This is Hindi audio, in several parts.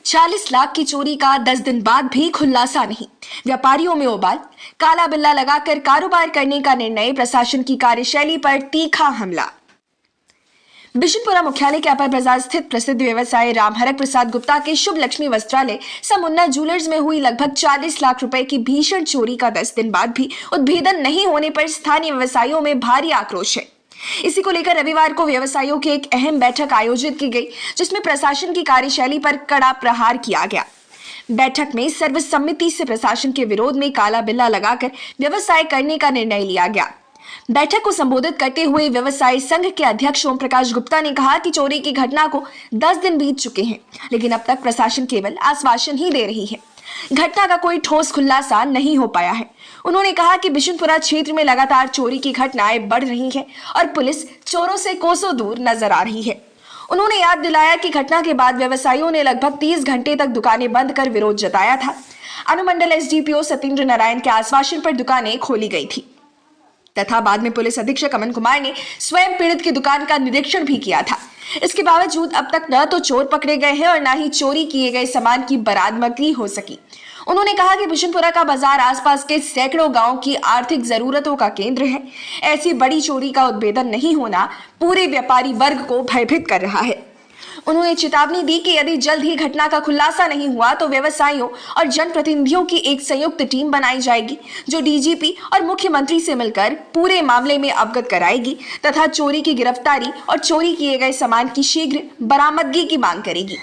40 लाख की चोरी का 10 दिन बाद भी खुलासा नहीं। व्यापारियों में उबाल, काला बिल्ला लगाकर कारोबार करने का निर्णय, प्रशासन की कार्यशैली पर तीखा हमला। बिशनपुरा मुख्यालय के अपर बाजार स्थित प्रसिद्ध व्यवसायी रामहरक प्रसाद गुप्ता के शुभ लक्ष्मी वस्त्रालय समुन्ना ज्वेलर्स में हुई लगभग 40 लाख रुपए की भीषण चोरी का 10 दिन बाद भी उद्भेदन नहीं होने पर स्थानीय व्यवसायियों में भारी आक्रोश है। इसी को लेकर रविवार को व्यवसायियों की एक अहम बैठक आयोजित की गई, जिसमें प्रशासन की कार्यशैली पर कड़ा प्रहार किया गया। बैठक में सर्वसम्मति से प्रशासन के विरोध में काला बिल्ला लगाकर व्यवसाय करने का निर्णय लिया गया। बैठक को संबोधित करते हुए व्यवसायी संघ के अध्यक्ष ओम प्रकाश गुप्ता ने कहा कि चोरी की घटना को 10 दिन बीत चुके हैं, लेकिन अब तक प्रशासन केवल आश्वासन ही दे रही है। घटना का कोई ठोस खुलासा नहीं हो पाया है। उन्होंने कहा कि बिशनपुरा क्षेत्र में लगातार चोरी की घटनाएं बढ़ रही हैं और पुलिस चोरों से कोसों दूर नजर आ रही है। उन्होंने याद दिलाया कि घटना के बाद व्यवसायियों ने लगभग 30 घंटे तक दुकानें बंद कर विरोध जताया था। अनुमंडल एसडीपीओ सत्येंद्र नारायण के आश्वासन पर दुकानें खोली गई थी तथा बाद में पुलिस अधीक्षक अमन कुमार ने स्वयं पीड़ित की दुकान का निरीक्षण भी किया था। इसके बावजूद अब तक न तो चोर पकड़े गए हैं और न ही चोरी किए गए सामान की बरामदगी हो सकी। उन्होंने कहा कि बिशनपुरा का बाजार आसपास के सैकड़ों गांव की आर्थिक जरूरतों का केंद्र है। ऐसी बड़ी चोरी का उद्भेदन नहीं होना पूरे व्यापारी वर्ग को भयभीत कर रहा है। उन्होंने चेतावनी दी कि यदि जल्द ही घटना का खुलासा नहीं हुआ तो व्यवसायियों और जनप्रतिनिधियों की एक संयुक्त टीम बनाई जाएगी, जो डीजीपी और मुख्यमंत्री से मिलकर पूरे मामले में अवगत कराएगी तथा चोरी की गिरफ्तारी और चोरी किए गए सामान की शीघ्र बरामदगी की मांग करेगी।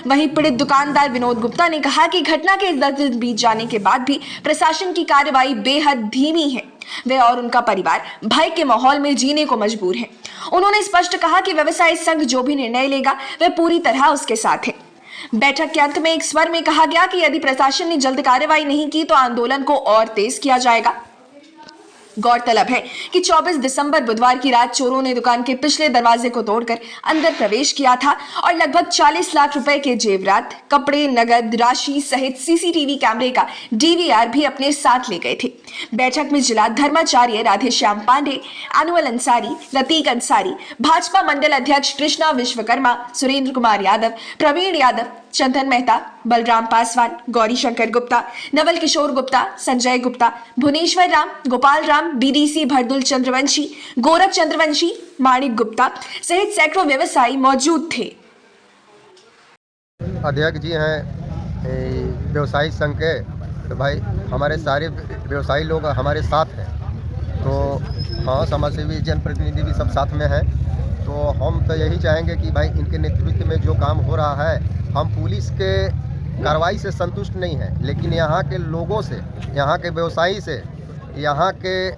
वहीं पीड़ित दुकानदार विनोद गुप्ता ने कहा कि घटना के 10 दिन बीत जाने के बाद भी प्रशासन की कार्रवाई बेहद धीमी है। वे और उनका परिवार भय के माहौल में जीने को मजबूर है। उन्होंने स्पष्ट कहा कि व्यवसायी संघ जो भी निर्णय लेगा वह पूरी तरह उसके साथ है। बैठक के अंत में एक स्वर में कहा गया कि यदि प्रशासन ने जल्द कार्रवाई नहीं की तो आंदोलन को और तेज किया जाएगा। गौरतलब है कि 24 दिसंबर बुधवार की रात चोरों ने दुकान के पिछले दरवाजे को तोड़कर अंदर प्रवेश किया था और लगभग 40 लाख रुपए के जेवरात, कपड़े, नगद राशि सहित सीसीटीवी कैमरे का डीवीआर भी अपने साथ ले गए थे। बैठक में जिला धर्माचार्य राधेश्याम पांडे, अनुअल अंसारी, रतीक अंसारी, भाजपा मंडल अध्यक्ष कृष्णा विश्वकर्मा, सुरेंद्र कुमार यादव, प्रवीण यादव, चंदन मेहता, बलराम पासवान, गौरी शंकर गुप्ता, नवल किशोर गुप्ता, संजय गुप्ता, भुवनेश्वर राम, गोपाल राम, बीडीसी भरदुल चंद्रवंशी, गोरख चंद्रवंशी, माणिक गुप्ता सहित सैकड़ों व्यवसायी मौजूद थे। अध्यक्ष जी हैं व्यवसायी संघ के, तो भाई हमारे सारे व्यवसायी लोग हमारे साथ हैं। तो हाँ, समाजसेवी जनप्रतिनिधि भी सब साथ में हैं। तो हम तो यही चाहेंगे कि भाई इनके नेतृत्व में जो काम हो रहा है, हम पुलिस के कार्रवाई से संतुष्ट नहीं हैं, लेकिन यहाँ के लोगों से, यहाँ के व्यवसायी से, यहाँ के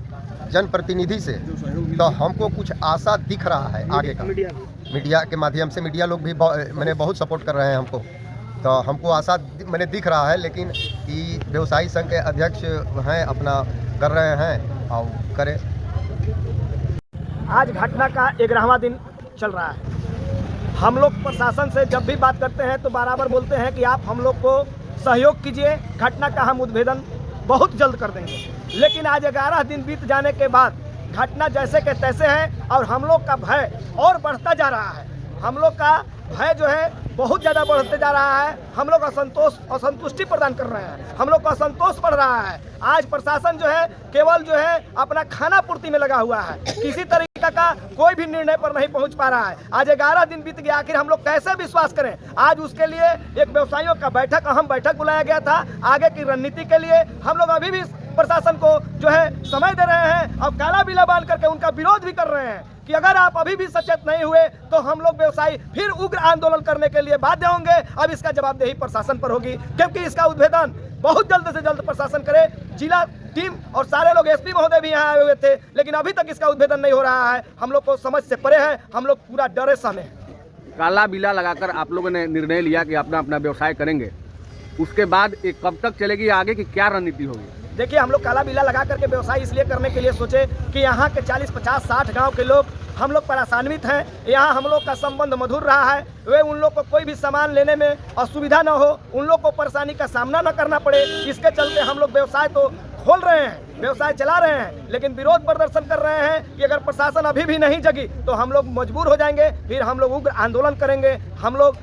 जनप्रतिनिधि से तो हमको कुछ आशा दिख रहा है आगे का। मीडिया के माध्यम से मीडिया लोग भी मैंने बहुत सपोर्ट कर रहे हैं हमको, तो हमको आशा मैंने दिख रहा है। लेकिन ये व्यवसायी संघ के अध्यक्ष हैं, अपना कर रहे हैं और करें। आज घटना का 11वां दिन चल रहा है। हम लोग प्रशासन से जब भी बात करते हैं तो बराबर बोलते हैं कि आप हम लोग को सहयोग कीजिए, घटना का हम उद्भेदन बहुत जल्द कर देंगे। लेकिन आज 11 दिन बीत जाने के बाद घटना जैसे के तैसे है और हम लोग का भय और बढ़ता जा रहा है। हम लोग का भय जो है बहुत ज़्यादा बढ़ते जा रहा है। हम लोग असंतुष्टि प्रदान कर रहे हैं, हम लोग का असंतोष बढ़ रहा है। आज प्रशासन जो है केवल जो है अपना खाना पूर्ति में लगा हुआ है, किसी तरीके का कोई भी निर्णय पर नहीं पहुंच पा रहा है। आज 11 दिन बीत गया, आखिर हम लोग कैसे विश्वास करें। आज उसके लिए एक व्यवसायियों का बैठक, अहम बैठक बुलाया गया था। आगे की रणनीति के लिए हम लोग अभी भी प्रशासन को जो है समय दे रहे हैं और काला बिल्ला बांध करके उनका विरोध भी कर रहे हैं कि अगर आप अभी भी सचेत नहीं हुए तो हम लोग व्यवसायी फिर उग्र आंदोलन करने के लिए बाध्य होंगे। अब इसका जवाबदेही प्रशासन पर होगी, क्योंकि इसका उद्भेदन बहुत जल्द से जल्द प्रशासन करे। जिला टीम और सारे लोग, एसपी महोदय भी यहाँ आए हुए थे, लेकिन अभी तक इसका उद्भेदन नहीं हो रहा है। हम लोग को समझ से परे है, हम लोग पूरा डरे सहमे हैं। काला बिल्ला लगाकर आप लोगों ने निर्णय लिया कि अपना अपना व्यवसाय करेंगे, उसके बाद एक कब तक चलेगी, आगे की क्या रणनीति होगी? देखिए, हम लोग काला बिल्ला लगा करके व्यवसाय इसलिए करने के लिए सोचे कि यहाँ के 40, 50, 60 गांव के लोग हम लोग परेशान्वित हैं। यहाँ हम लोग का संबंध मधुर रहा है। वे उन लोग को कोई भी सामान लेने में असुविधा न हो, उन लोग को परेशानी का सामना न करना पड़े। इसके चलते हम लोग व्यवसाय तो खोल रहे हैं, व्यवसाय चला रहे हैं, लेकिन विरोध प्रदर्शन कर रहे हैं कि अगर प्रशासन अभी भी नहीं जगी तो हम लोग मजबूर हो जाएंगे, फिर हम लोग उग्र आंदोलन करेंगे। हम लोग